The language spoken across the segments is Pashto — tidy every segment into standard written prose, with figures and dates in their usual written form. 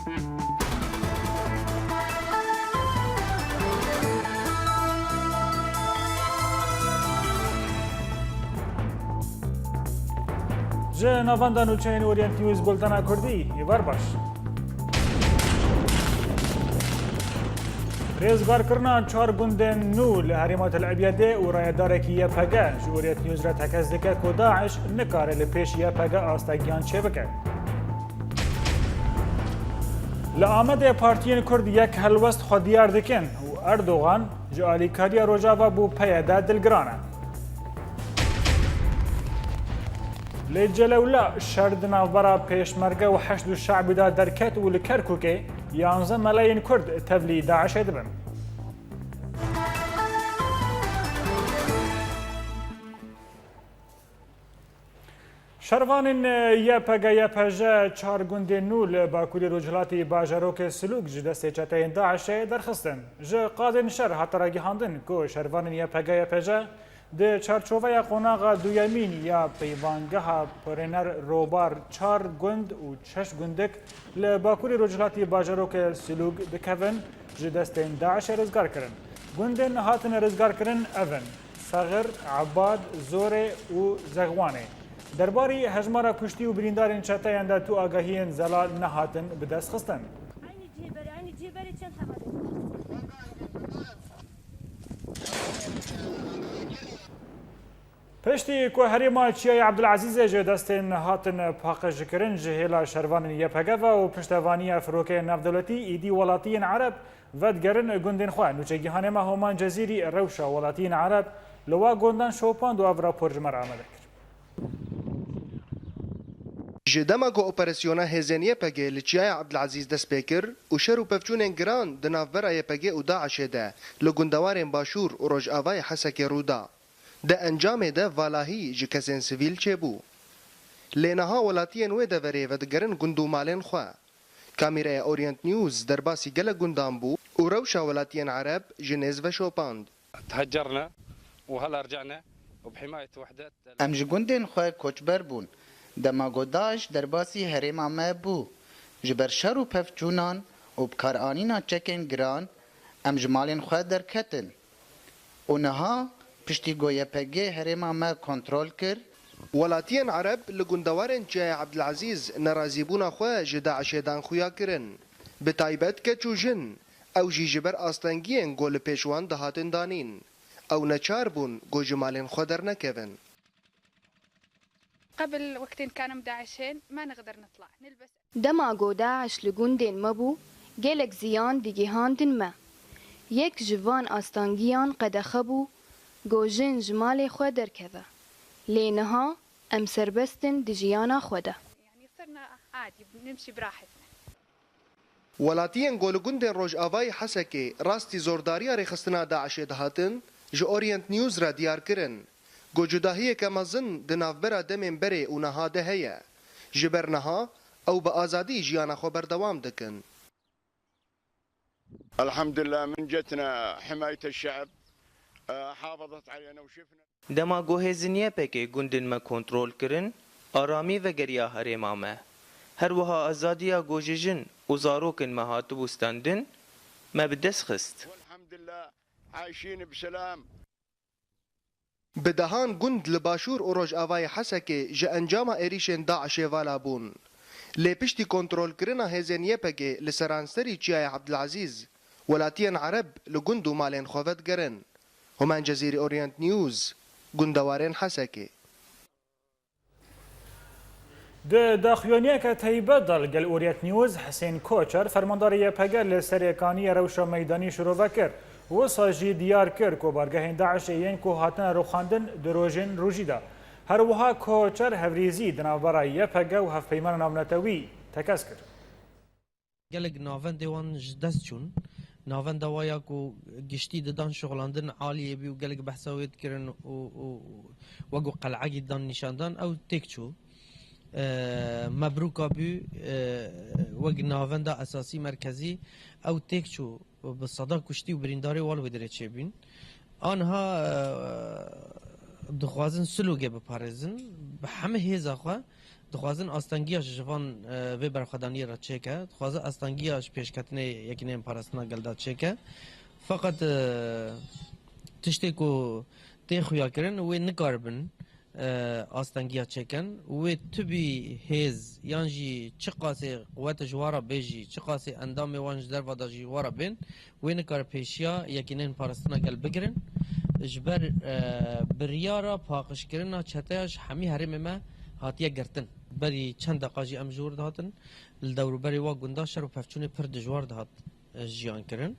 جه نواندا نوچین اورینت نیوز بولتنا کردی یوار باش ریزگار کرنا چهار گوندن نو لحریمات العبیاده و رایداره که یه پگه جوریت نیوز را تکز دکه که داعش نکاره لپیش یه پگه آستاگیان چه بکه لآمد پارتیین کرد یک هلوست خودیار دکن و اردوغان جالی کاریا روجاوا بو پیاده دلگرانه لجلولا شردنا ورا پیشمرگه و حشد الشعب دا درکت و لکرکوکه 11 ملايين كرد تبلي داعش دبن شروان يا چهار گوندن نول باکوری رجلاتی باجروک سلوک جدست چتاین داعش درخستن ج قاضی شهر حتی را گهاندن کو شروان یا پجا ده چارچوبه قوناغ دویمین یا پیوانگه پرنر روبار چهار گوند و چش گوندک لباکوری رجلاتی باجروک سلوک دکوین جدستین داعش رزگار کرن گوندن هاتن رزگار کرن اون صغر عباد زوره و زغوانه درباری هجمارا کشتی و بریندارین چتاین دا تو آگاهین زلال نهاتن بدست خستن عيني جيبري چند حمد پشتی که هریما چیای عبدالعزیز جه دستین هاتن پاقش کرن جهیلا شروان یپگه و پشتوانی فروکه نفدولتی ایدی ولاتین عرب ودگرن گوندن خواه نوچه گیهانه ما همان جزیری روشا ولاتین عرب لوا گوندن شوپاند و افرا پرجمر آمده کرد. جدما کو اپراسیونا هزینیه پگه لچیای عبدالعزیز دست بکر و شر و پفچون گران دنافبرای پگه و داعش ده لگوندوارن باشور و رجاوای حسک رودا ده انجام ده والاهی جکسین سویل چه بو لینها ولاتین و ده وری و دگرن گندو مالین خواه کامیرای اورینت نیوز در باسی گل گندان بو و روشا ولاتین عرب جنیز و شوپاند تهجرنا وهلا رجعنا وبحماية وحدات امج گندن خواه کوچبر بون دماغو داعش در باسی هریما ما بو جبر شر و پفچونان و بکارانینا چکن گران امج مالین خواه در کتن و نها پشتی گویا پگه هریما ما کنترول کر ولاتین عرب لگوندوارن چه عبدالعزیز نرازیبونا خواه جداعش دان خویا کرن به تایبت که چوجن او جی جبر آستنگین گول پیشوان دهاتن دانین او نچار بون گو جمالین خود در نکوین قبل وقتين كانوا مداعشين ما نقدر نطلع نلبس دماغو داعش لگوندن مبو گلک زیان دیگهاندن ما یک جوان آستانگیان قدخبو گوجن جمال خود درکوه لینها ام سربستن دیجیانا خوده يعني صرنا عادي بنمشي براحتنا ولاتین گولگوندن روش آوای حسکی راستی زورداری رخصتنا داعش دهاتن جو اورینت نیوز را دیار کرن گو جداهی که مزن دنافبرا دمین بری و نها ده هیا جبر نها او با آزادی جیانا خو بردوام دکن الحمد لله من جتنا حماية الشعب حافظت علينا وشفنا دما گوهزنیه پکی گوندن ما کنترول کرن آرامی و گریا هریما ما هر وها آزادیا گوججن و زاروکن ما هاتو بستندن ما بدست خست والحمد لله عايشين بسلام بدهان گوند لباشور و روش آوای حسکی جه انجام ایریشن داعش والا بون لی پشتی کنترول کرنا هزینیه پگه لسرانسری چیای عبدالعزیز ولاتین عرب لگوندو مالین خوفت گرن همان جزیری اورینت نیوز گوندوارین حسکی ده داخلونیه که تایبه دلگل اورینت نیوز حسین کوچر فرمانداری پگه لسریکانی روشا میدانی شروع کرد و ساجی دیار کرد که بارگاه داعش این که هاتن روخاندن دروژن روژیدا هر وها کوچر هفریزی دنابرای یپگه و هف پیمان نامنتوی تکس کرد گلگ ناون دیوان جدست چون ناون دوایا کو گشتی ددان شغلاندن عالیه بی و گلگ بحثاویت کرن و وگو قلعگی دان نشاندان او تکچو مبروکا بی وگ ناون دا اساسی مرکزی او تکچو بالصدا کشتی و برینداری والو بدره چه بین آنها دخوازن سلوگه بپارزن به همه هیزا خواه دخوازن آستانگیاش جوان و برخدانی را چکه دخوازن آستانگیاش پیشکتنه یکینه پارستنا گلدا چکه فقط تشتی کو تخویا کرن و نکاربن آستانگیا چکن و تبی هز یانجی چه قاسه قوت جوارا بیجی چه قاسه اندام وانج در ودا جوارا بین و نکار پیشیا یکینه پارستنا گل بگرن جبر بریارا پاقش کرنا چتاش همی هرم ما هاتیه گرتن بری چند دقاجی ام جور دهاتن الدور بری وا گنداشر و پفچونه پر دجوار دهات جیان کرن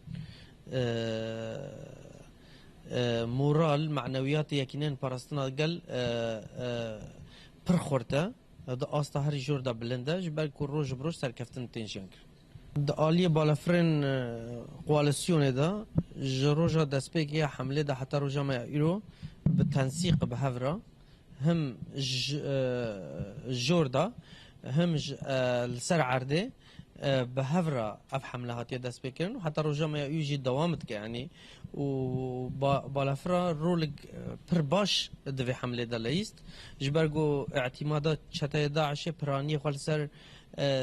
مورال معنویات یکینن پرستنا گل پر خورته دا آستا هر جور دا بلنده جبر کو روز بروز سرکفتن تنشان کرد دا آلیه بالافرین قوالسیونه دا جروجا دسپیکی حمله دا حتی روجا ما ایرو بتنسیق بهورا هم جور دا هم السر عرده بهورا اف حمله هاتیه دست بکرن و حتی روجا ما یوجی دوامت که یعنی و بالافرا رولگ پر باش دوی حمله دا لیست جبرگو اعتمادات چتای داعش پرانی خالصر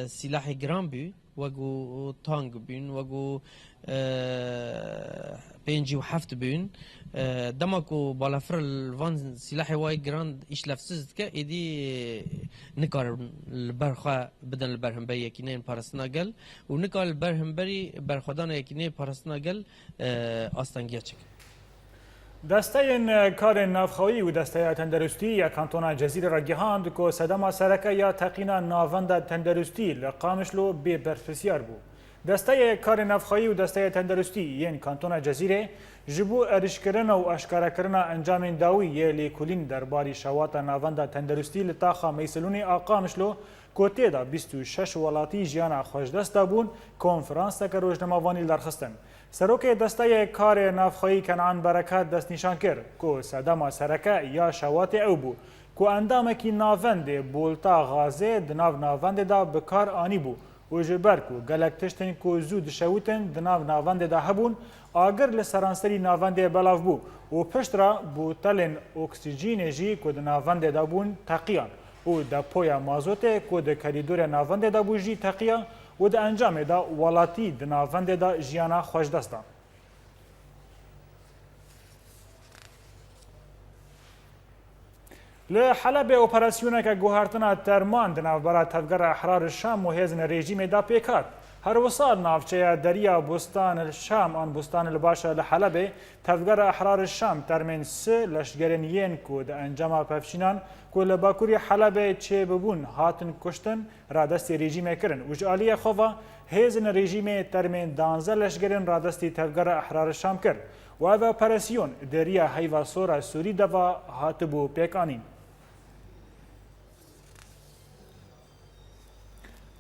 سلاح گرام بی وگو تانگ بین وگو 57 بین دماکو بالافر الوان سلاح وای گراند ایش لفسز که ایدی نکار البرخا بدن البرهنبری یکینه پارستنا گل و نکار البرهنبری برخدان یکینه پارستنا گل آستانگیا چک دسته کار نافخوایی و دسته تندرستی یا کانتونا جزیره را گهاند که صدما سرکه یا تقینا ناوند تندرستی لقامشلو بی برفسیار بو. دسته کار نافخوایی و دسته تندرستی یعنی کانتونا جزیره جبو ارشکرن و اشکاره کرن انجام داوی یه لیکولین درباری شوات ناوند تندرستی لطاقه میسلونی آقامشلو کوتی دا 26 ولاتی جیانا خوشدست بون کنفرانس تک روزنامه‌وانی درخستن. سروک دسته کار نافخوایی کنعان برکات دست نشان کرد که صدما سرکه یا شوات او بو که اندامکی ناوند بولتا غازه دناو ناوند دا بکار آنی بو و جبر که گلک تشتن که زود شوتن دناو ناوند دا هبون آگر لسرانسری ناوند بلاف بو و پشت را بوتلن اکسیجین جی که دناوند دا بون تقیان و دا پویا مازوته که دا کریدور ناوند دا بو جی تقیان و د انجام دا ولاتی د ناوند دا جیانا خوش دستان. لحلب اپراسیونه که گوهرتنا ترمان د ناوبرا تفگر احرار الشام و هزن رژیم دا پیکات. هر وصال نافچه دریا بستان الشام آن بستان الباشا لحلب تفگر احرار الشام ترمین سه لشگرنیین که د انجام پفشینان که لباکوری حلب چه ببون هاتن کشتن را دست رژیم کرن. وجالی خواه هزن رژیم ترمین 12 لشگرن را دستی تفگر احرار الشام کرد. و او اپراسیون دریا حیوه سورا سوری دوا هاتبو پیکانین.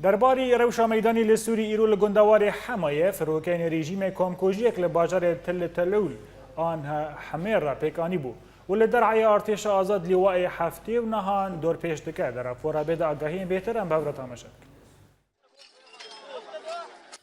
درباری روشا میدانی لسوری ایرو لگندوار حمایه فروکین رژیم کامکوژیک لباجار تل تلول آن حمیر را پیکانی بو و لدرعی ارتش آزاد لیوائی هفته و نهان دور پیش دکه در رپورا بید آگاهی بهتر ام بورا تامشد.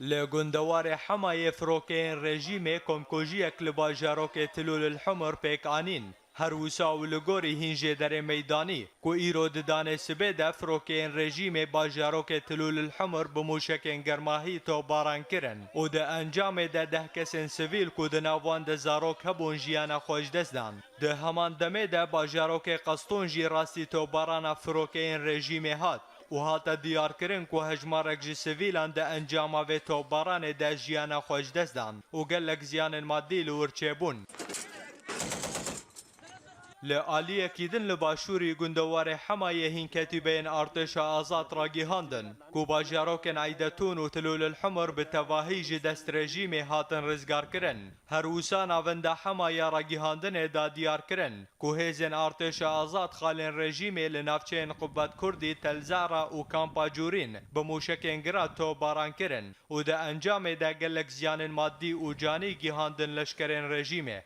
لگندوار حمایه فروکین رژیم کامکوژیک لباجاروک تلول الحمر پیکانین هر وسا و لگوری هنجه در میدانی که ایرو ددان سبیده فروکین رژیم باجاروک تلول الحمر بموشکین گرماهی تو باران کرن و ده انجام ده کسین سویل که ده ناوان ده زاروک هبون جیانا خوش دستدان. ده همان دمه ده باجاروک قسطون جی راستی تو باران فروکین رژیم هات و هاتا دیار کرن که هجمارک جی سویلان ده انجام و تو باران ده جیانا خوش دستدان و گلک زیان مادی لورچه بون. لآلیه کیدن لباشوری گندوار حمایه هین کتیبین ارتش آزاد را گیهاندن کو باجاروکن عیدتون و تلول الحمر به تواهیج دست رژیم هاتن رزگار کرن هر وسان آونده حمایه را گیهاندن دا دیار کرن کو هیزن ارتش آزاد خالن رژیم لنافچین قوت کردی تلزارا و کامپا جورین بموشکین گراد تو باران کرن و دا انجام دا گلک زیان مادی و جانی گیهاندن لشکرین رژیمه.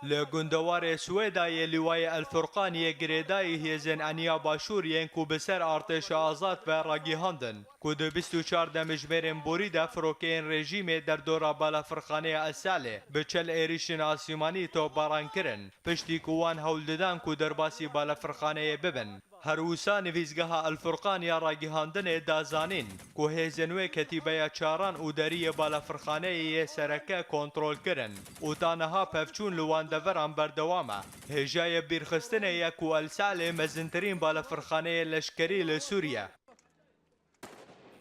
لە گوندەوارێ سوێدایە لیوایە ئەلفورقانیە گرێدایی هێزن ئەنیا باشووریên ku bi ser artêşa azad ve ragihandin ku di 24 demijmêrên borî de firokeyên rejîmê derdora balafirxaneya Esalê bi çel êrişên asîmanî topbaran kirin piştî ku wan hewl didan ku derbasî balafirxaneyê bibin. Her wisa nivîzgeha Elfurqaniya ragihandinê da zanîn ku hêzên wê ketîbeya çaran û deriyê balafirxaneyê yê sereke kontrol kirin û taneha pevçûn li wan deveran berdewam e. Hêjayê bîrxistinê ye ku Elsalê mezintirîn balafirxaneyê leşkerî li Sûriye.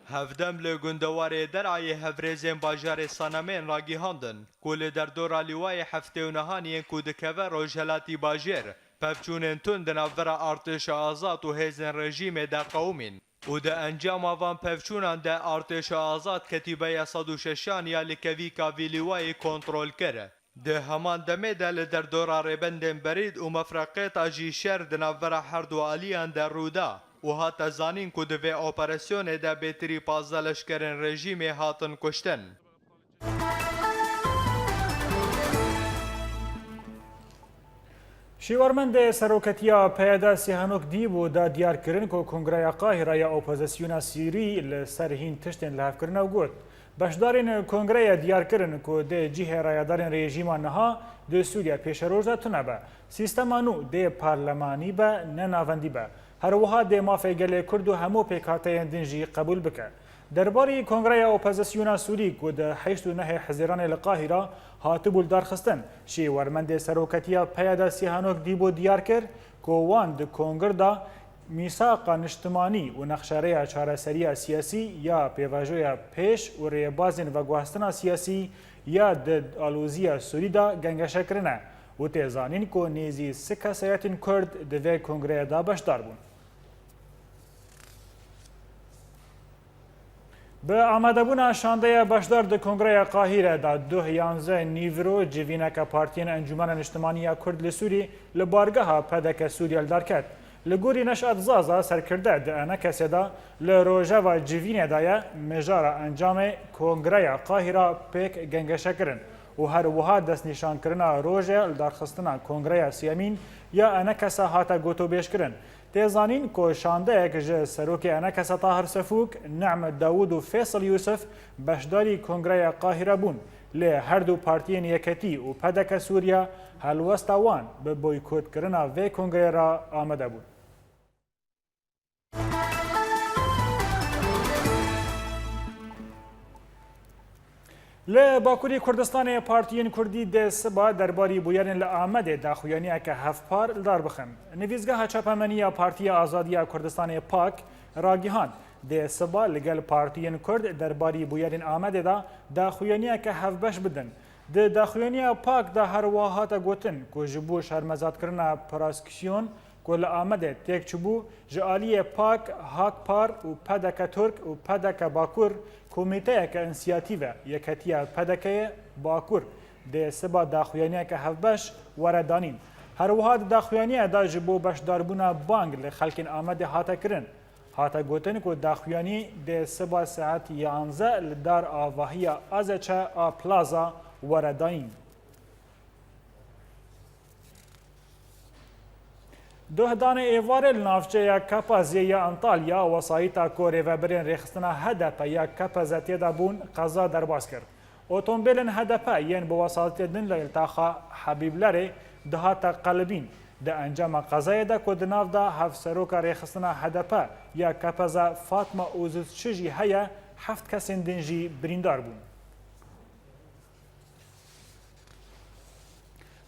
Hevdem li gundewarê Derayê hevrêzên bajarê Sanamên ragihandin ku li derdora lîwayê heftê û nehaniyên ku dikeve Rojhilatî Bajêr pevçûnên tund di navbera artêşa azad û hêzên rejîmê de qewimîn û di encama van pevçûnan de artêşa azad ketîbeya 106 ya li kevîka vî lîwayê kontrol kir. Di heman demê de li derdora rêbendên berîd û mefreqêta jî şer di navbera her du aliyan de rûda û hate zanîn ku di vê operasyonê de bêtirî 15 leşkerên rejîmê hatin kuştin. شیوارمەندێ سەرۆکەتیە پەیەدا سیهانۆک دیبوو دا دیارکردن کۆ کۆنگرەیە قاهیرەیە ئۆپۆزیسیۆنە سیری لەسەر هین تشتێن لە هەفکردنە و گوت بەشدارین کۆنگرەیە دیارکردن کۆ دێ جیهێ ڕایەدارên رێژیمان نەها دێ سووریا پێشەرۆژدا تونە بە سیستەمان و دێ پارلەمانی بە نەناوەندی بە هەروەها دێ مافێ گەلێ کورد و هەموو پێکهاتەیان دنجی قبول بکە. درباری کنگره اپوزیسیون سوری که در 8 و 9 حزیران القاهره هاتبول دارخستن شیوارمند سروکتیا پیاده سیهانوک دیبو دیار کرد که وان د کنگر دا میثاق اجتماعی و نقشه‌های چارەسەری سیاسی یا پیواژوی پیش و ریبازن و گواستن سیاسی یا د آلوزی سوری دا گنگشه کرنه و تزانین که نیزی سکاسیاتین کرد د کنگره دا بشدار بون. به آمدبونا شانده باشدار د کنگره قاهره دا 2011 نیورو جوینک پارتین انجمن اجتماعی کرد لسوری لبارگاه پدک سوریال دارکت لگوری نشأت زازا سرکرده د انا کسی دا لروژه و جوین دایه مجارا انجام کنگره قاهره پیک گنگشه کرن و هر وها دست نشان کرنا روژه لدارخستنا کنگره سیامین یا انا کسا هاتا گوتو بیش کرن تێزانین کۆ شاندەیەک ji سەرۆکی ئەنەکەسە تاهر سەفوک نەعمت داود و فێسڵ یوسف بەشداری کۆنگرەیە قاهرە بوون لێ هەردوو پارتیên یەکەتی و پەدەکە سووریا هەلوەستا وان بە بۆیکۆتکردنا vê کۆنگرێرا ئامادە بوون. ل باکوری کردستان پارتیین کردی ده سبا درباری بویرن لآمده داخویانیه که هفپار دار بخن. نویزگاه چاپمنی پارتی آزادی کردستان پاک راگیهان ده سبا لگل پارتیین کرد درباری بویرن آمده دا داخویانیه که هفبش بدن. ده داخویانیه پاک ده هر واحات گوتن که جبو شرمزاد کرنا پراسکسیون که لآمده تیک چبو جعالی پاک هاک پار و پدک ترک و پدک باکور کمیته که انسیاتیوه یکتیه پدکه باکور ده سبا داخویانیه که هفبش وردانین. هر وحاد داخویانیه دا جبو بشداربونا بانگ لخلکین آمده هاتا کرن. هاتا گوتن که داخویانی ده سبا ساعت 11 لدار آواهی آزچه پلازا وردانین. دهدان ایوار نافچه کپازی یا انطالیا وسایتا کوری و برین ریخستنا هدف یا کپازتی دابون قضا درباز کرد. اتومبیلن هدف یین بواسطه دن لالتاخا حبیبلره دهاتا قلبین ده انجام قضای ده که دناف ده هفت سروک ریخستنا هدف یا کپازا فاطمه اوزدشجی هیا 7 کسین دنجی بریندار بون.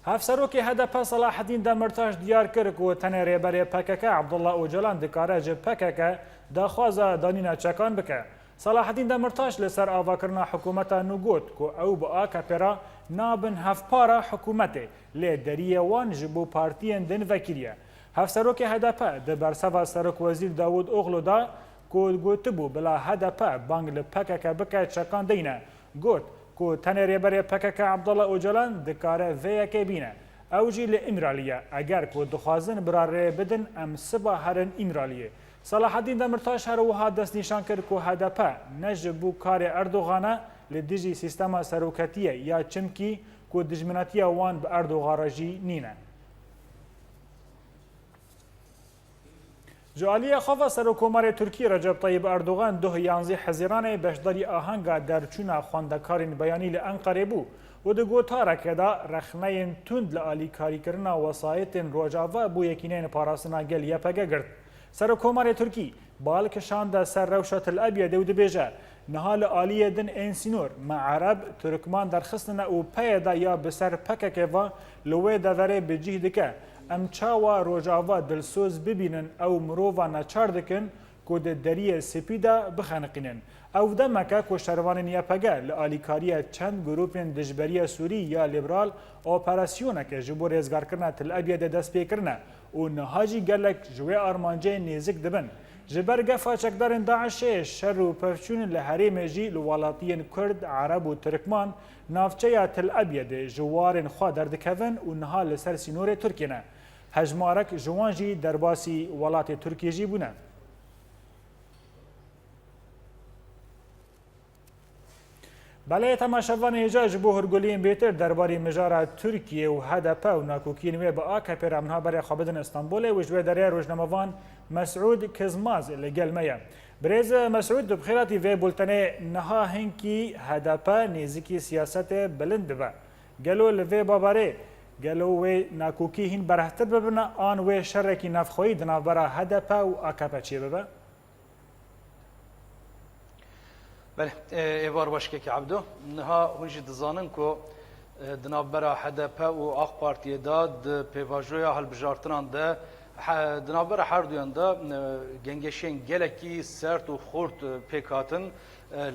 هفسروکی هدف صلاح الدین دمرتاش دیار کرد که تنه ریبری پکک عبدالله اوجلان دکاره جه پکک دخوازه دانینا چکان بکه. صلاح الدین دمرتاش لسر آواکرنا حکومت نگوت که او با آکپرا نابن هفپارا حکومت لی دریه وان جبو پارتین دن وکیلیه. هفسروکی هدف ده برسوا سرک وزیر داود اغلو دا که گوت بو بلا هدف بانگ لپکک بکه چکان دینه. گوت که تنه ریبری پکک عبدالله اوجلان دکاره ویکه بینه. اوجی لامرالیه اگر که دخوازن براره بدن ام سبا هرن امرالیه. صلاح الدین دمرتاش هر وها دست نشان کرد که هدف نجبو کار اردوغانه لدیجی سیستم سروکتیه یا چمکی کو دژمناتیە وان بە ئەردۆغاڕەژی نینە. جوالیە خۆڤە سەرۆکۆمارێ تورکی ڕەجەب طەیب ئەردۆغان 2011 حەزیرانێ بەشداری ئاهەنگا دەرچوونە خوێندەکارین بەیانی لە ئەنقەرێ بوو و di gotarekê da rexneyên tund li alîkarîkirina wesayetên Rojava bû yekîneyên parastina gel YPG girt. Serokkomarê Tirkî balkişanda ser rewşa Tel Abyadê û dibêje niha li aliyê din ên sînor me Ereb, Tirkman derxistine û peyê da ya bi ser pekekê ve li wê deverê bi cih dike. Em çawa Rojava dilsoz bibînin ew mirova neçar dikin ku di deriyê spî de bixeniqînin. Ew demeke ku şervanên YPG li alîkariya çend grûpên dijberiya Sûrî ya liberal operasyoneke ji bo rêzgarkirina Tel Abyadê dest pêkirine û niha jî gelek ji wê armanceyê nêzik dibin. Ji ber gefa çekdarên Daişê şer û pevçûnên li herêmê jî li welatiyên Kurd, Ereb û Tirkman navçeya Tel Abyadê ji warên xwe derdikevin û niha li ser sînorê Tirkiyê ne. Hejmarek ji wan jî derbasî welatê Tirkiyê jî bûne. Belê temaşevanê hêja ji bo hûrguliyên bêtir derbarê mijara Tirkiye û HDP û nakokiyên wê bi AKP re minha berê xwe bidin Stenbolê û ji wê derê rojnamevan Mesûd Kizmaz li gel me ye. Birêz Mesûd di bixêratî vê bultenê niha hinkî HDP nêzîkî siyasetê bilind dibe. Gelo li vê babarê gelo wê nakokî hîn berehtir bibine an wê şerekî navxweyî di navbera HDP û AKP çê bibe? بله ایوار باشکه که عبدو نها هنجی دزانن کو دنابرا HDP و آق پارتیه داد پیواجویا هل بجارتنان ده دنابرا هر دویان ده گنگشین گلکی سرت و خورد پیکاتن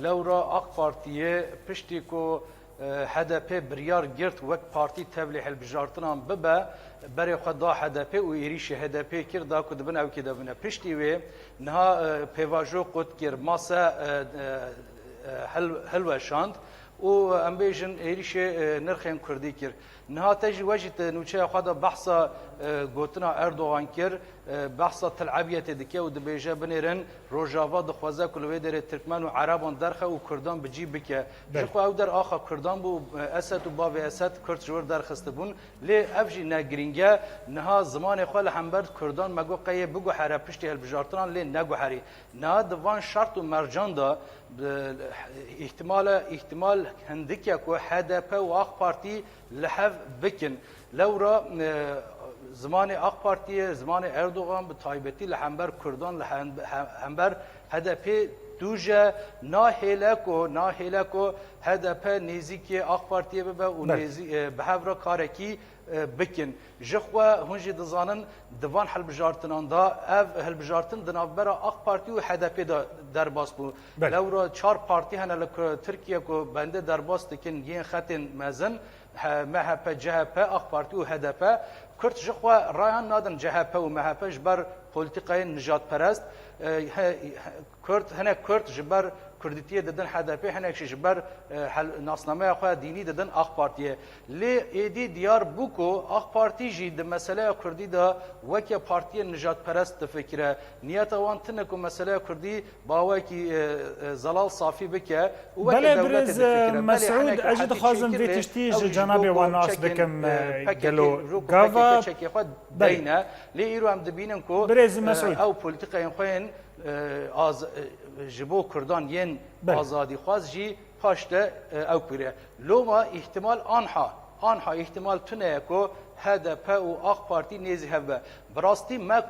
لورا آق پارتیه پشتی کو HDP بریار گرت وک پارتی تبلیغ هل بجارتنان ببه برای خدا HDP و ایریش HDP کرد دا کد بن او که دبنه پشتی وی نها پیواجو قد کر ماسه هلوشاند و ام بیژن ایریش نرخین کردی کر نها تجی وجد نوچه خدا بحثا گوتنا اردوغان کر بحثا تلعبیت دکه و دبیجه بنیرن روجاوا دخوازه کلوی در ترکمن و عربان درخه و کردان بجی بکه جخوا او در آخا کردان بو اسد و باوی اسد کرد جور درخسته بون لی افجی نگرینگه نها زمان خوال همبرد کردان مگو قیه بگو حره پشتی هلبجارتران لی نگو حری نها دوان شرط و مرجان دا احتمال هندکه که HDP و آق پارتی لحف بکن لورا زمان آق پارتی زمان اردوغان به تایبتی لحنبر کردان لحنبر HDP دوجه ناهیلکو HDP نزیکی آق پارتی به و به هفرا کارکی بکن جخوا هنجی دزانن دوان هلبجارتنان دا اف هلبجارتن دنابرا آق پارتی و HDP دا درباس بو لورا 4 پارتی هنه ترکیه کو بنده درباس دکن ین خطین مزن MHP CHP آق پارتی و HDP کرد جخوا رایان نادن CHP و MHP جبر پولیتیکای نجات پرست کرد جبر کردیتیه دادن HDP هنه کشی جبر ناسنامه خو دینی دادن آق پارتیه لی ایدی دیار بوکو آق پارتی جی د مسئله کردی دا وکی پارتی نجات پرست فکره نیت وان تنکو مسئله کردی با وکی زلال صافی بکه بله برز مسعود اجد خازم وی تشتیج جناب واناس بکم گلو گاوا دینه لی ایرو هم دبینن کو برز مسعود او پولیتیکای خوین از جبو کردان ین آزادی خواست جی پاشته او پیره لوما احتمال آنها احتمال تونه کو HDP و آق پارتی نیزی هبه براستی ما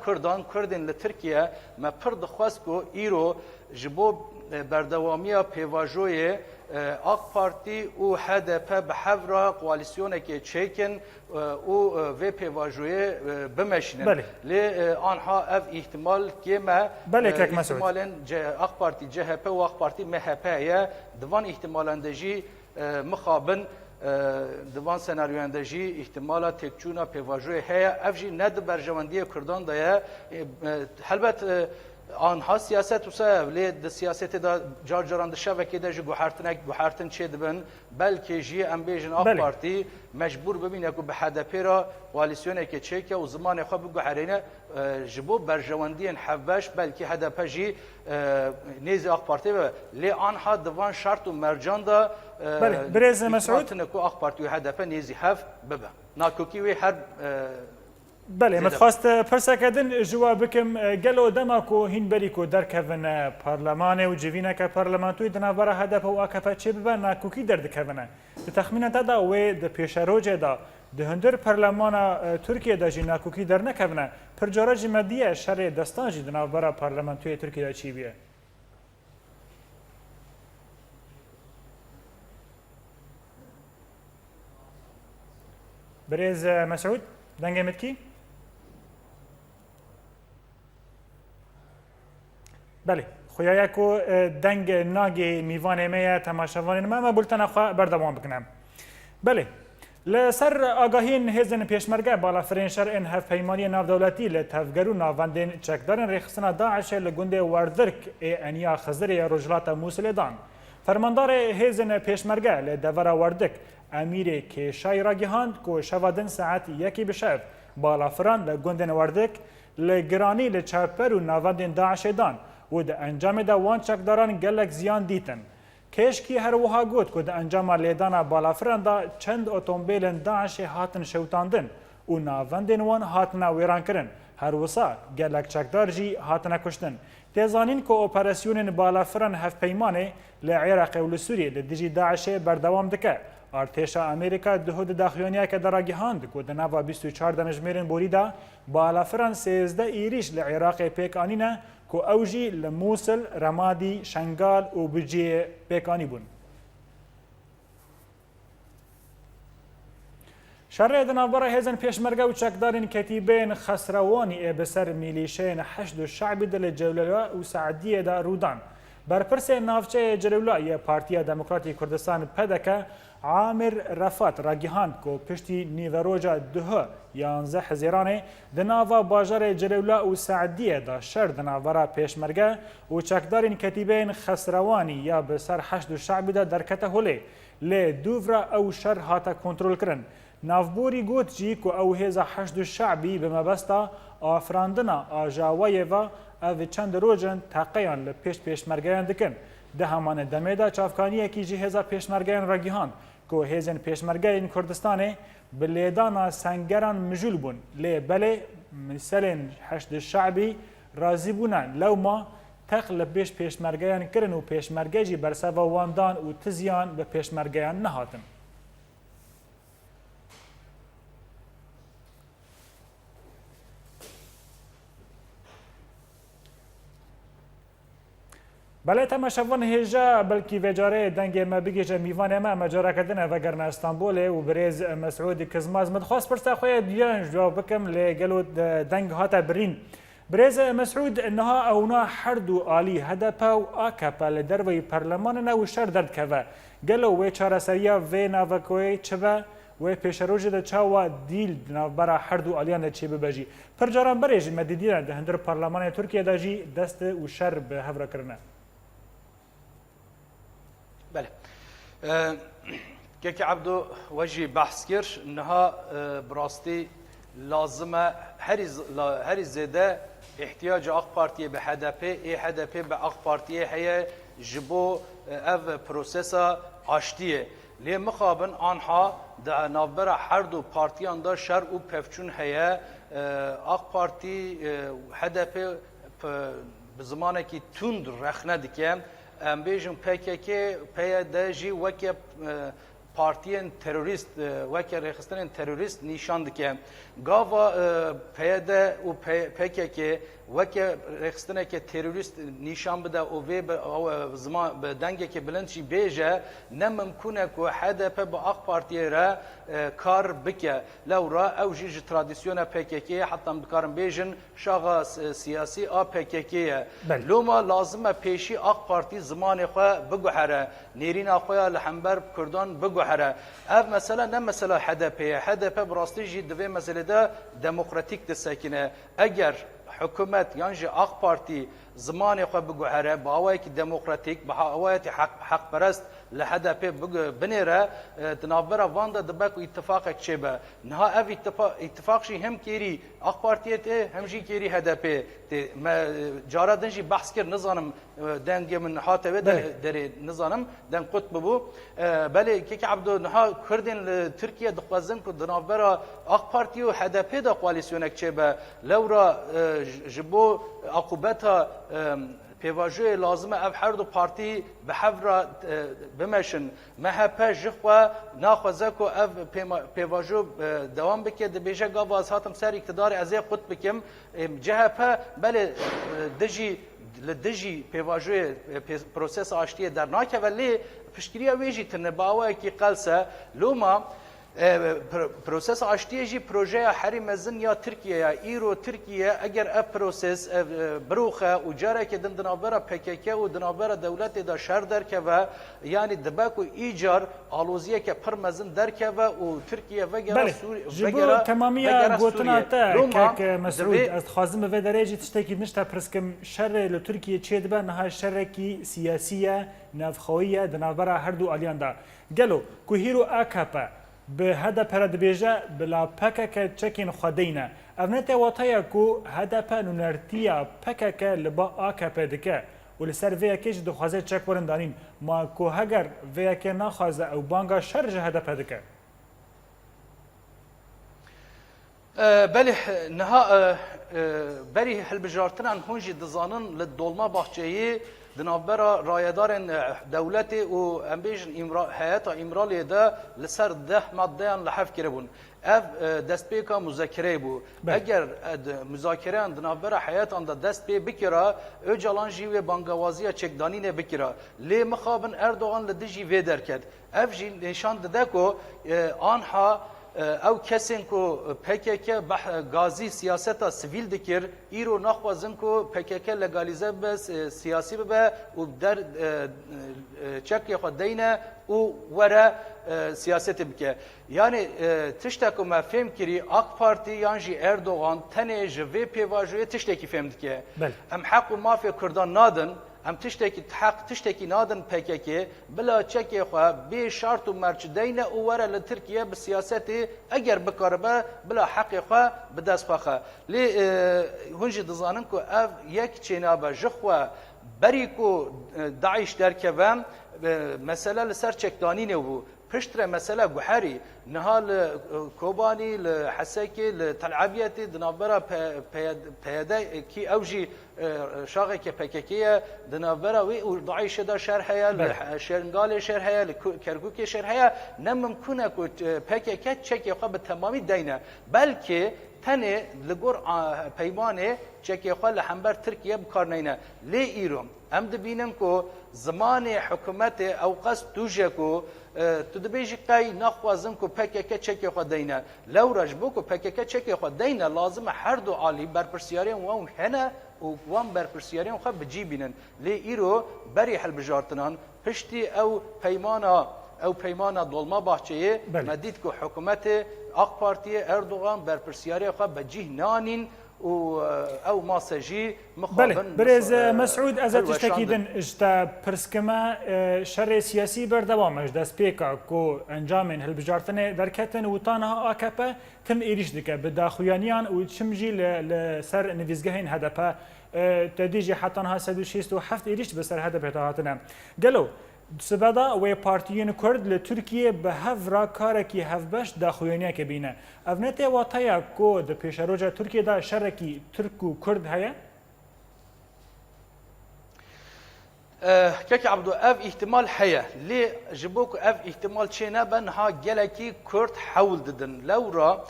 کردن لترکیه ما پرد خواست کو ایرو جبو بردوامیا پیواجوی آق پارتی و HDP به حفره قوالیسیونه که چیکن و وی پیواجوی بمشنن لی آنها اف احتمال که ما احتمالن آق پارتی CHP و آق پارتی MHP دوان احتمالن دجی مخابن دوان سناریوانده جی احتمالا تکچونا پیواجوی هیا اف جی ند برجواندی کردان دایا البته آنها سیاست وسا لی سیاست دا جار جاران شبکه دا گوحرتن چه دبن بلکه جی ام بیجن آق پارتی مجبور ببینه که به HDP را والیسیونه که چه که و زمان خواب گوحرینه جبو برجواندین حبش بلکه HDP جی نیز آق پارتی به لی آنها دوان شرط و مرجان دا برز مسعود که آق پارتی و HDP نیزی هف ببه ناکوکی وی هر بله متخواست پرسکدن جواب بکم گلو دماکو هین بریکو درکوون پارلمان و جوینه که پارلمانتوی دنابرا هدف و آکفه چه ببه ناکوکی دردکوونه ده تخمینه دا و ده پیشروجه دا ده هندر پارلمان ترکیه دا جی ناکوکی در نکوونه پر جارا جمدیه شر دستان جی دنابرا پارلمانتوی ترکیه دا چی بیه؟ برز مسعود دنگه متکی؟ بله خویایا کو دنگ ناگی میوان میه تماشاوان ما بولتن خو بردوام بکنم بله لسر آگاهین هزن پیشمرگه بالا فرنشر ان هف پیمانی ناو دولتی لتفگرو ناوندین چکدارن ریخستنا داعش لگند وردرک انیا خزر رجلات موصل دان فرماندار هزن پیشمرگه لدورا وردک امیر کشای را گهاند کو شوادن ساعت یکی بشف بالا فران لگند وردک لگرانی لچاپر و ناوندین داعش دان و د انجام دا وان چکداران گلک زیان دیتن کشکی هر وها گوت که د انجام لیدانا بالافران دا چند اتومبیلن داعش هاتن شوتاندن و ناوندین وان هاتن ویران کرن هر وسا گلک چکدار جی هاتن کشتن تیزانین که اپراسیون بالافران هف پیمانه لعراق و لسوریه لدیجی داعش بردوام دکه ارتشا امریکا دهود داخلونیا که دراگی هاند که دنوا 24 دمجمیرن بوریدا بالافران 13 ایریش لعراق پیکانینه که اوجی لموصل رمادی شنگال و بجی پیکانی بون شر دنابرا هزن پیشمرگه و چکدارین کتیبین خسروانی بسر میلیشین حشد و شعبی دل جولولا و سعدیه دا رودان برپرس نافچه جلولا یه پارتیا دموکراتی کردستان پدکه عامر رفات راگیهاند که پشتی نیوروجا ده 11 حزیرانه دناوا باجار جلولا و سعدیه دا شر دناورا پیشمرگه و چکدارین کتیبین خسروانی یا بسر حشد و شعبی دا درکته هوله لی دوورا او شر هاتا کنترول کرن نافبوری گوت جی که او هیزا حشد و شعبی به مبستا آفراندنا آجاوی و او چند روجن تاقیان پیشمرگیان دکن ده همان دمه دا چافکانیه کی جی هزا پیشمرگیان را گیهاند که هزن پیشمرگیان کردستانه بلیدانا سنگران مجول بون لی بله مثلا حشد شعبی رازی بونن لو ما تقل پیشمرگیان کرن و پیشمرگی جی برسوا واندان و تزیان به پیشمرگیان نهاتن بله تماشاوان هجا بلکی وجاره دنگ ما بگیجه میوان ما مجاره کردن و گرن استانبول و برز مسعود کزماز مدخواست پرسا خواه دیان جواب بکم لگلو دنگ هاتا برین برز مسعود انها اونا حردو آلی هدپا و آکپا لدروی پرلمان و شر درد که گلو و چاره سریا و ناوکوی چبا و پیشروج د چاوا دیل برا حردو آلیان چی ببجی پر جاران بریج مدیدین ده هندر پرلمان ترکیه داجی دست و شر به هفره کرنه بله كيك عبدو وجي بحث كرش انها براستي لازمه هري زياده احتياج اق بارتي به HDP HDP به اق بارتي هي جبو اف بروسيسا اشتيه لي مخابن آنها ده نابرا هر دو بارتيان دا شر و پفچون هي اق بارتي HDP بزمانه کی تند رخنه دکه ام بیجم PKK PYD جی وکی پارتیان تروریست وکی رخصتن تروریست نشان دکه گاوا PYD و PKK وکی رخصتن که تروریست نشان بده او و زمان به دنگه که بلندشی بیجه نممکنه که HDP با اق پارتی را کار بکه لو را او جیج ترادیسیون PKK حتی بکارم بیجن شاغا سیاسی PKK لو ما لازمه پیشی اق پارتی زمان خواه بگو حره نیرین خواه لحنبر کردان بگو حره اف مثلا نه مثلا HDP براستی جی دوی مسئله ده دموکراتیک ده ساکنه اگر حکومت یان جی آق پارتی زمان خو بگوهره با هوای دموکراتیک با هوای حق پرست لحد پی بنیره تنابرا واندا دبک و اتفاق چبه نها اف اتفاق شی هم کیری آق پارتیت هم جی کیری هدپی ما جارا دنجی بحث کر نظانم دنگ من حاتوه در نظانم دن قطب بو بله که عبدو نها کردن ترکیه دخوازن کو دنابرا آق پارتی و هدپی دا کواليسيونك چبه لورا جبو عقوبتها پیواژه لازمه اف هر دو پارتی به حفر بمشن مهپه جخوا ناخوزه کو اف پیواژه دوام بکه دبیجه گاواز هاتم سر اقتدار از خود بکم جهپه بله دجی پیواژه پروسس آشتی در ناکه ولی پشتگیری ویجی تنباوه کی قلسه لوما پروسس آشتی جی پروژه حریم مزن یا ترکیه یا ایرو ترکیه اگر اف پروسس بروخه و جاره که دنابرا پکک و دنابرا دولت دا شر درکه و یعنی دبک و ایجار آلوزیه که پر مزن درکه و ترکیه وگره سوریه جبو تمامیه گوتنا تا که مسعود از خازم به درجه تشتکی نشتا پرسکم شر لترکیه چه دبه نها شر کی سیاسیه نفخویه دنابرا هر دو آلیان دا گلو که هیرو آکاپا به هدف دبیجه بلا پکک چکین خدینه افنته واتایا کو هدف نونرتیا پکک لبا آکپ دکه ولسر ویا کش دخوازه چک ورن دانین ما کو هگر ویا که نخوازه او بانگا شرج هدف دکه بله نها بری هلبجارتن ان هونجی دزانن لدولما باخچه‌ای دنابرا رایدارن دولت و امبیجن حیات امرالی ده لسر 10 مادهان لحف کربون اف دست پیکا مذاکره بو اگر مذاکره دنابرا حیاتان ده دست پی بکره او جلان جیوی بانگوازی چکدانین بکره لی مخابن اردوغان لدجی وی درکد اف جی نشان ده کو آنها او کسین کو پکک گازی سیاستا سیویل دکر ایرو نخوازن کو پکک لگالیزه بس سیاسی به و در چک خود دینه و وره سیاست بکه یعنی تشتکو ما فهم کری آق پارتی یانجی اردوغان تنه جوی پیواجوی تشتکی فهم دکه ام حق و مافیا کردان نادن ام تشتکی نادن پککی بلا چکی خو به شرط و مرچدین او وره لترکیه به سیاست اگر بکاربه بلا حق خو به دست خو لی هنج دزانن کو اف یک چینابه جخوا بری کو داعش درکبم مسئله لسر چکدانی نبو پشتره مسئله گوحری نهال کوبانی لحسکی لتلعبیتی دنابرا پیاده کی اوجی شاقه که پککیه دنابرا وی ضعیش دا شرحه شرنگال شرحه کرکوک شرحه نممکنه که پککه چکی خواه به تمامی دینه بلکه تنه لگور پیمانه چکی خواه لحنبر ترکیه بکار نینه لی ایرم ام دبینم که زمان حکومت او قصد توجه که تو دبیجی قای نخوازم که پککه چکی خود دینه لو رجبو که پککه چکی خود دینه لازم هر دو عالی برپرسیاری وان هنه و وان برپرسیاری خود بجی بینن لی ایرو بری حل بجارتنان پشتی او پیمانا دولما باحچه مدید که حکومت آق پارتی اردوغان برپرسیاری خود بجی نانین او ماسجی بله برز مسعود از تشتکیدن اجتا پرسکما شر سیاسی بردوامش دست پیکا کو انجام هلبجارتنه درکتن و تانها آکپه تم ایریش دکه به داخویانیان و چمجی لسر نویزگهین هدپه تدیجی حتانها 167 ایریش بسر هدپه تاهاتنه گلو سبدا و پارتیین کرد لترکیه به هفرا کارکی هفبش داخویانیا که بینه افنته واتایا کو د پیشروجا ترکیه دا شرکی ترک و کرد هيا كيك عبدو اف احتمال حيا لي جبوك اف احتمال چينا بنها جلكي كرد حول ددن لورا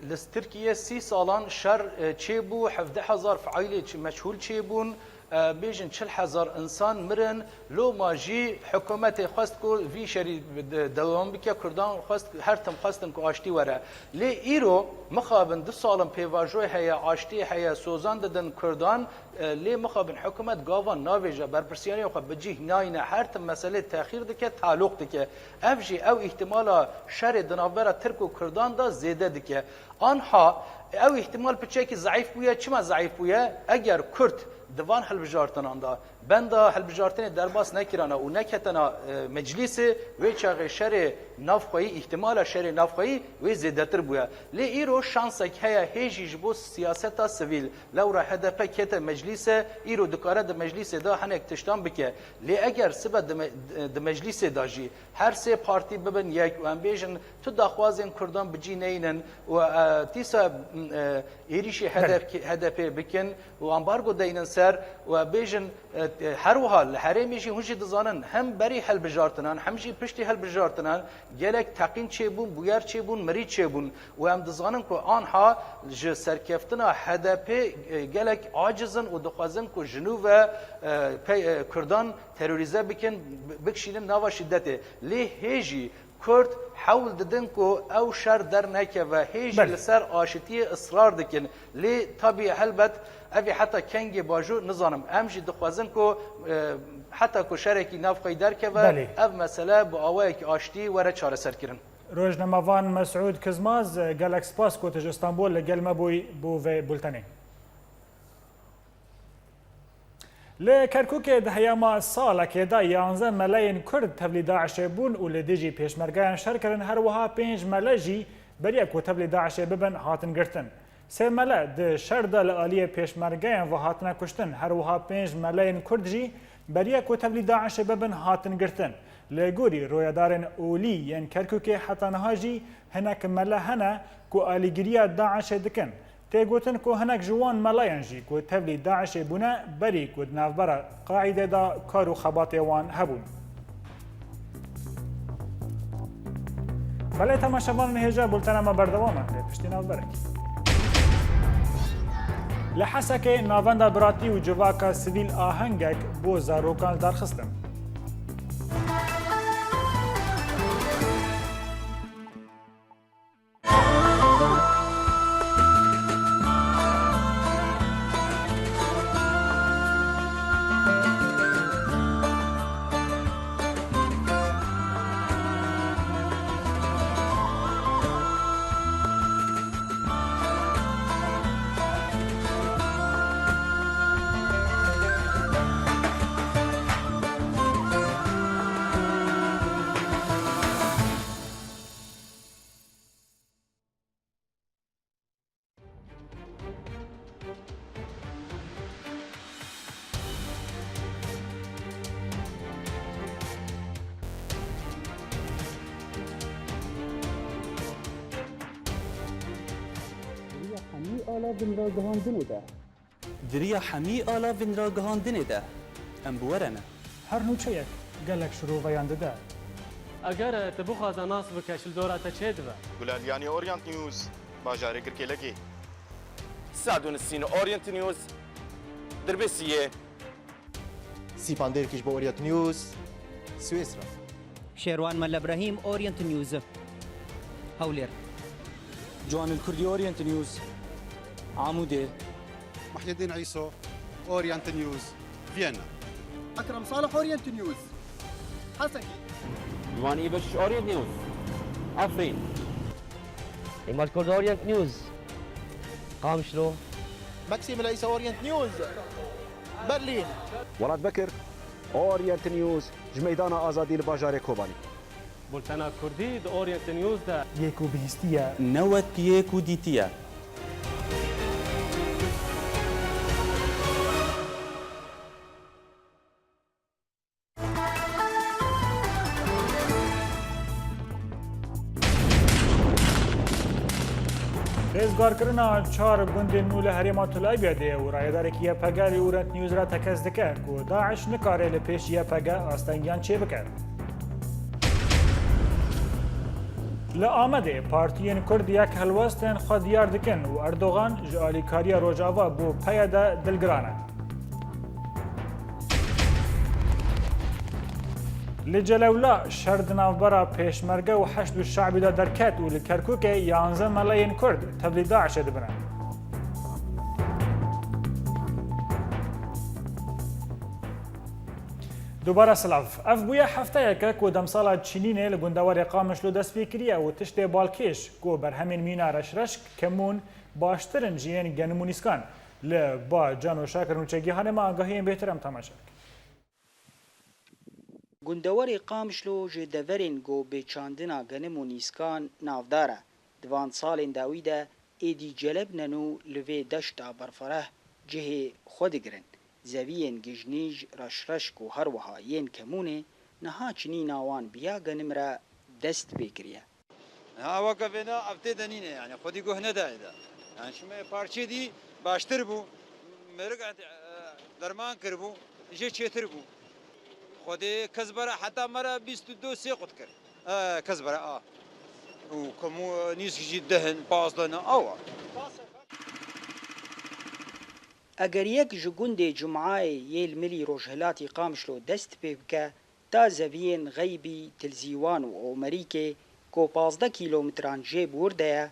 لستركيا 30 سالان شر چيبو 17000 فعيل مشهور چيبون بیشن 40,000 انسان مرن لو ماجی حکومت خواست کو وی شری دوام بکه کردان خواست هر تم خواستن کو آشتی وره لی ایرو مخابن 2 سالم پیواژو هيا آشتی هيا سوزان ددن کردان لی مخابن حکومت گاوان ناویجا برپرسیانی خو بجی ناینه هر تم مسئله تاخیر دکه تعلق دکه افجی او احتمالا شر دناوره ترک و کردان دا زیاده دکه آنها او احتمال بچه ضعیف بویا چما ضعیف بویا اگر کرد دوان هلبجارتنان دا بندا هلبجارتن درباس نکرانه و نکتنا مجلس و چاغ شر نافخوی احتمال شر نافخوی و زیادتر بویا لی ایرو شانسک هيا هیجیج بو سیاست سیویل لورا هدف کت مجلس ایرو دکاره د مجلس دا هنک تشتان بکه لی اگر سبب د مجلس داجی هر سه پارتی ببن یک و ام بیژن تو داخوازن کردان بجی نینن و تیسا ایریش هدف بکن و امبارگو دینن سر و بیژن هر وحال حرمیشی هنچی دزانن هم بری حل بجارتنان همشی پشتی حل بجارتنان گلک تقین چه بون بویر چه بون مری چه بون و هم دزانن که آنها ج سرکفتنا هدف گلک عاجزن و دخوازن که جنوب کردان تروریزه بکن بکشیدن نوا شدته لی هیجی کرد حول ددن کو او شر در نکه و هیچ لسر آشتی اصرار دکن لی طبیعی حلبت اوی حتی کنگ باجو نزانم امجی دخوازن کو حتی کو شرکی نفقی در که و او مسئله با آوه که آشتی وره چاره سر کرن روزنامه‌وان مسعود کزماز گلک سپاس کوتج استانبول لگل مبوی بو و بولتنی لکرکوک دهیاما سال که دا 11 ملاین کرد تبلی داعش بون و لدیجی پیشمرگان شرکرن هر وها 5 ملاجی بریا کو تبلی داعش ببن هاتن گرتن 3 ملا د شرد لالی پیشمرگان و هاتن کشتن هر وها 5 ملاین کرد جی بریا کو تبلی داعش ببن هاتن گرتن لگوری رویدارن اولی ین کرکوک حتی نهاجی هنک ملا هنه کو آلیگریا داعش دکن تيغوتن كو هناك جوان ملاينجي كو تبلي داعش بنا بري كو نافبرا قاعده دا كارو خباطي وان هبون بله تماشاوان هجا بولتنا ما بردوامه پشتی نافبرك لحسك نافندا براتي و جواكا سيفيل آهنگك بو زاروكان درخستن دریا حمی آلا وین را گهاندنه ده ام بورنه هر نوچه یک گلک شروع ویانده ده اگر تبو خواهد ناس بکشل دورات چه دوه گلالیانی اورینت نیوز باجاره کرکی لگی سادون السين اورينت نيوز دربسيه سيباندير كيش بأورينت نيوز سويسرا شيروان مال ابراهيم اورينت نيوز هولير جوان الكردي اورينت نيوز عمودي محي الدين عيسو اورينت نيوز فيينا اكرم صالح اورينت نيوز حسكي جوان ايبش اورينت نيوز عفرين إمال كرد اورينت نيوز قامشلو ماكسيم العيسى اورينت نيوز برلين ولاد بكر اورينت نيوز جميدان آزادي الباجار كوباني بولتنا كردي اورينت نيوز ده يكو بهستيا نوت يكو ديتيا رزگارکردنا 4 گوند نو له هریما طلایبیا ده و رایدار کی پگالی اورنت نیوز را تکز دکه کو داعش نکاره له پیش یا پگا استانگیان چه بکر لا آمده پارتیین کرد یک هلوستن خود دیار دکن و اردوغان جالی کاریا روجاوا بو پیاده دلگرانه لجلولا شرد نافبرا پیشمرگه و حشد و شعبی دا درکت و لکرکوک 11 ملاین کرد تبلی داعش دبنه. دوباره سلاف اف بویا هفته یک کو دمسالا چینینه لگندوار قامش لو دست فکریه و تشت بالکش کو بر همین مینا رشرش کمون باشترن جین گنمونیسکان ل با جان و شاکر نوچگی هانه ما آگاهی بهترم تماشا گندوار قامشلو جه دورین گو بچاندنا گنمونیسکان نافداره دوان سال داویده ایدی جلب ننو لوی دشتا برفره جه خودگرن زوین گجنیج رشرشک و هر وها ین کمونه نها چنی ناوان بیا گنم را دست بکریه ها وقفنا افته دنینه یعنی خودی گهنه دایده یعنی شما پارچه دی باشتر بو مرگ درمان کربو جه چیتر بو خودی کزبره حتی مرا 22 سیقط کرد کزبره و کمو نیست جید دهن پاسدن اگر یک جگوند جمعه یل ملی روجهلاتی قامشلو دست ببکه تا زوین غیبی تلزیوان و امریکه کو 15 کیلومتران جه برده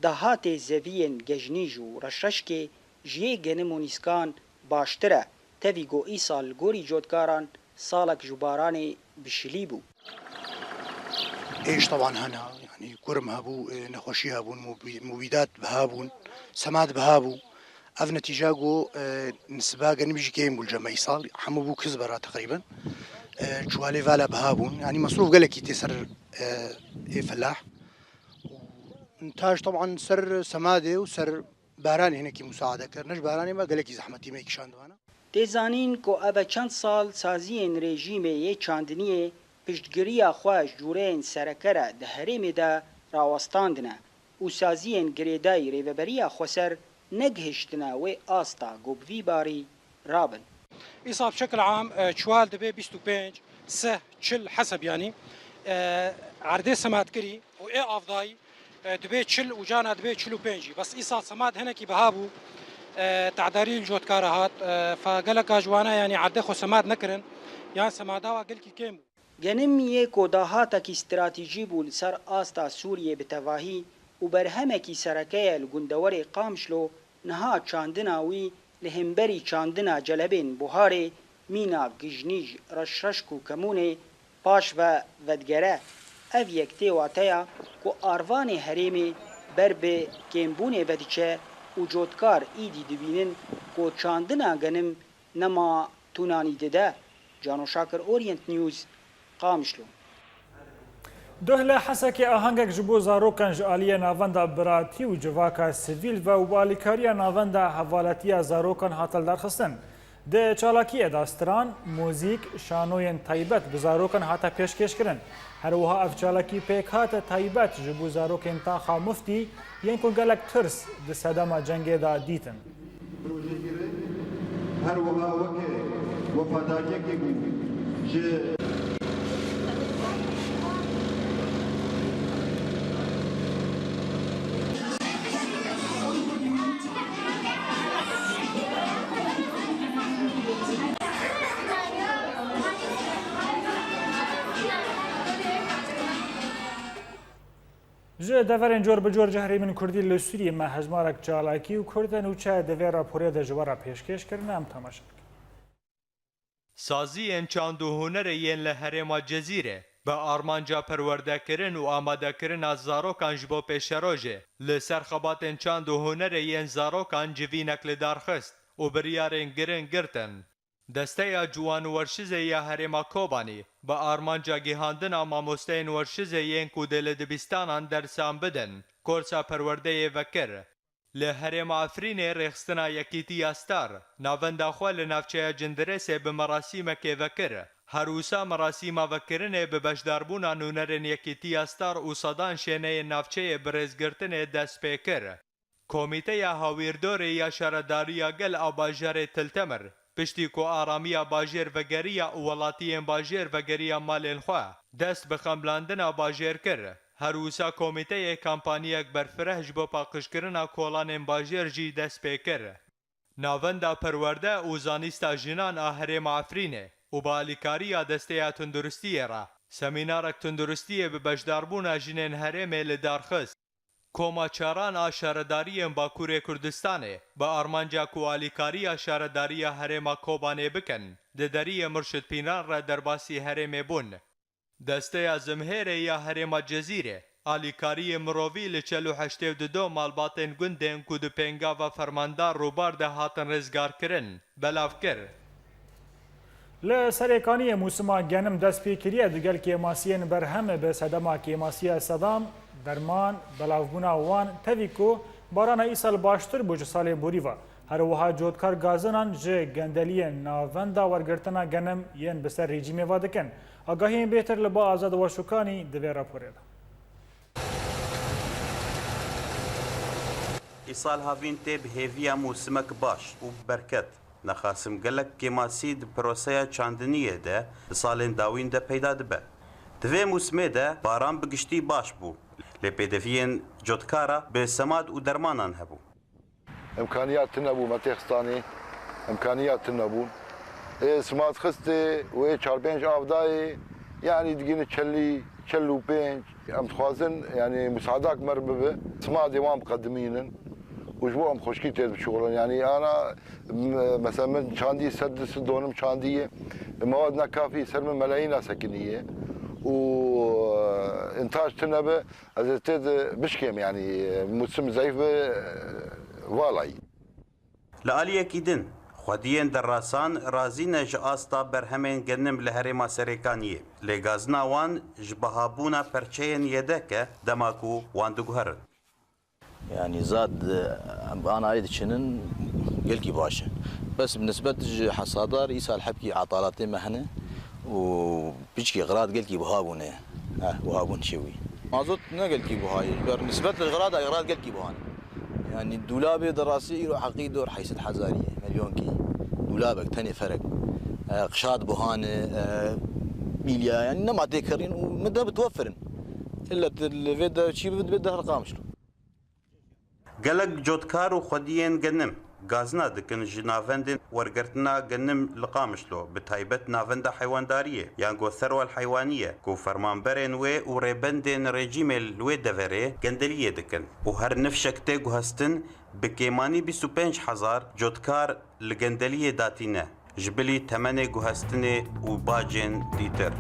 دهات زوین گجنیج و رشرشکه جه گنمونیسکان باشتره تاویگو ای سال گوری جودکاران سالك جباراني بشليبو ايش طبعا هنا يعني كرم هابو نخوشي هابون مبيدات بهابون سماد بهابو اف نتيجاغو نسباق نمجي كيم بالجمع يصال حمو كزبرة تقريبا شوالي فالا بهابون يعني مصروف قالك يتسر فلاح انتاج طبعا سر سماده وسر باراني هناك مساعدة كرنش باراني ما قالك زحمتي ما يكشاندوانا دزانین کو اوه چند سال سازین رژیم یه چاندنیه پشتگیری خواهش جورین سرکره ده هرم ده راوستاندنه و سازین گریدای ریوبری خوسر نگهشتنه و آستا گوبوی باری رابن إصابة بشكل عام شوال دبي 25 سه تشل حسب يعني عردي سماد كري وإيه أفضاي دبي تشل وجانا دبي تشلو بينجي بس إصابة سماد هنا كي بهابو تعداري الجود كارهات فقالك جوانا يعني عدخو سماد نكرن يعني سماداوا قلكي كيمو گنم یکو داهاتکی استراتیجی بول سر آستا سوریه بتواهی و برهمکی سرکه لگندوار قامشلو نها چاندناوی لهمبری چاندنا جلبین بوهاره مینا گجنیج رشرشکو کمونه پاش و ودگره او یکتی واتیا کو آروان هریمی بر به کمبونه ودیچه و جودکار ایدی دبینن کو چاندنا گنم نما تونانی دده جانو شاکر اورینت نیوز قامشلو دهلا حسك آهنگك جبو زاروكان جالية نافندا براتي و جواكا سيفيل و باليكاريا نافندا حوالاتيا زاروكان هاتل درخستن ده چالاكي داستران موزيك شانوين تايبت بزاروكان هاتا پیشکش کرن هروها اف چالاكي پیک هاتا تايبت جبو زاروكين تاخا مفتي ينكون گلک ترس ده صدام جنگ دا ديتن هروها وكي وفاداكي جي جه دورن جور بجور جهری من کردی لسوری ما هجمارک چالاکی و کردن و چه دوی راپوری ده جوارا پیشکش کرنه هم تماشا سازی انچاند و هنر ین لحرما جزیره به آرمانجا پرورده کرن و آماده کرن از زاروکان جبو پیشروجه لسر خبات انچاند و هنر ین زاروکان جوینک لدارخست و بریارن گرن گرتن دسته جوان ورشزه یا هرما کوبانی با آرمانجا گیهاندن ماموستین ورشزه ین کودل دبستانان درسان بدن کورسا پرورده وکر لهرما افرین رخصتنا یکیتی استار ناوندا خوال نافچه جندرسه به مراسیم که وکر هروسا مراسیم وکرنه به بشداربونا نونرن یکیتی استار و صدان شنه نافچه برزگرتن دست پیکر کمیته یا هاویردور یا شرداری گل آباجر تلتمر پشتی کو آرامی باجر وگریا ولاتی باجر وگریا مال خواه دست به خملاندن باجر کر هروسا کمیته کمپانیک برفرهج با پاکشکرنا کولان باجر جی دست پیکر ناوندا پرورده و زانستا جنان آهره معفرینه و با ئالیکاریە دەستەیە تندروستیە را سەمینارێک تندروستیە بە بەشداربوونا ژنێن هەرێمێ لە دارخست کۆماچاران ئا شارەداریên Bakurê Kurdistanê bi armanca ku alîkariya şaredariya herêma Kobanê bikin di deriyê Murşidpînan re derbasî herêmê bûn. Desteya Zimhêrê ya herêma Cezîrê alîkariyê mirovî li çel û heştêv di do malbatên gundên ku di pêngava fermandar rûbar de hatin rêzgarkirin belav kir. Li serêkaniyê Mûsima genim destpêkiriye di gel kêmasiyên berhem bi sedema kêmasiya Sedam derman belavbûna wan tevî ku barana îsal baştir bû ji salê borîva. Her wiha cotkar gazinan ji gendeliyên navenda wergirtina genim yên bi ser rejîmê ve dikin. Agahiyên bêtir li ba Azad Weşûkanî di vê raporê de. Îsal havîn tê bi hêviya mûsimek baş û berket. Nexasim gelek kêmasî di proseya çandiniyê de di salên dawîn de peyda dibe. Di vê mûsimê de baran bi giştî baş bû. Lê pêdiviyên cotkara bi semad û dermanan hebû. İmkaniyat nebû metexstanê, imkaniyat nebûn. Smad xistê wê 4-5 avdayê yani digîne çel û pênc em dixwazin yani müsaadak mer bibe. Smadê wan biqedimînin û ji bo em xweşkî tê biçûlin. Yani ana mesela min çandî ser donim çandiyê mewad nekafî ser min melayîna sekiniye û intaj tune be ez ê tê bişkêm yani mûsim zayıf be valayî. Li aliyekî din xwediyên derasan razî ne ji asta berhemên genim li herêma Serêkaniyê. Lê gazina wan ji bihabûna perçeyên yedek e dema ku wan diguherin. Yani zad anayê diçinin gelkî baş e. Bes bi nisbet ji hesadar îsal hepkî atalatê me hene û piçkî qirad gelkî bihabûne. Bihabûn çêwî. Mazot ne gelkî bihayê ber nisbet li qirada qirad gelkî bihane. Yani دولابê derasî îro heqî dor 800,000 milyonkî dolabek tenê ferek qişat buhane milya yani nema têkirîn û min de bitwefirin illa li vê de çî bibe de herqamişlo. Gelek cotkar û xwediyên genim gazina dikin ji navendên wergirtina genim li Qamişlo bi taybet navenda heywandariyê yan got serwel heywanî ku fermanberên wê û rêbendên rejîmê li wê deverê gendeliyê dikin û her nifşek tê guhestin bi kêmanî 25,000 cotkar li gendeliyê datîne ji bilî temenê guhestinê û bacên dîtir.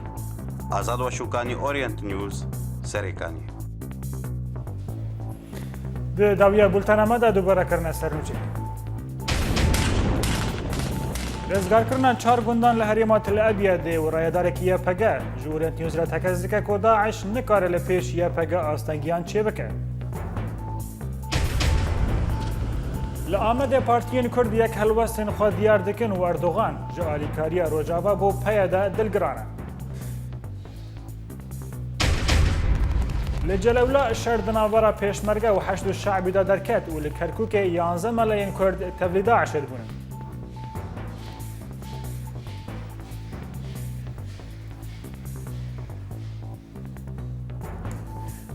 Azad Weşûkanî Orient News Serêkaniyê. Di dawiya bultena me de dubare kirine sernûçê. Rêzgarkirina 4 gundan li herêma Til Ebiyedê û rayedarekî YPG ji Orient News re tekez dike ku Daeş nikare li pêş YPG astengiyan çê bike. Li Amedê partiyên Kurd yek helwestên xwe diyar dikin û Erdogan ji alîkariya Rojava bû peyê de dilgiran e. Li Celewla şer di navbera pêşmerge û heşt û şeعبî de derket û li Kerkûkê 11 melayên Kurd tevlî Daişê dibûnin.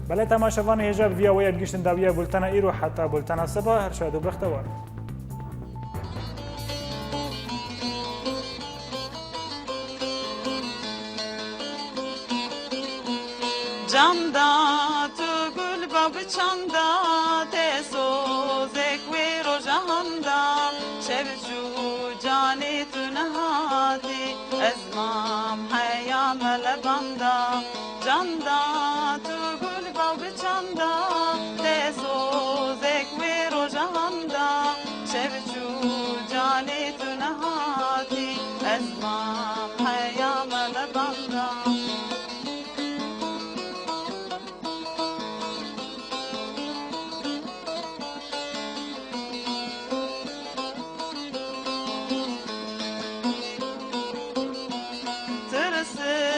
Belê temaşevanê hêja bi vîya wê giştin dawiya bultena îro heta bultena seba her şad û bextewar. Camda tu gul babı çanda te sozek ve rojahanda şevcu cani tu nehati ezmam hayam lebanda camda tu gul babı çanda te sozek ve rojahanda şevcu cani tu nehati ezmam hayam lebanda Tırsı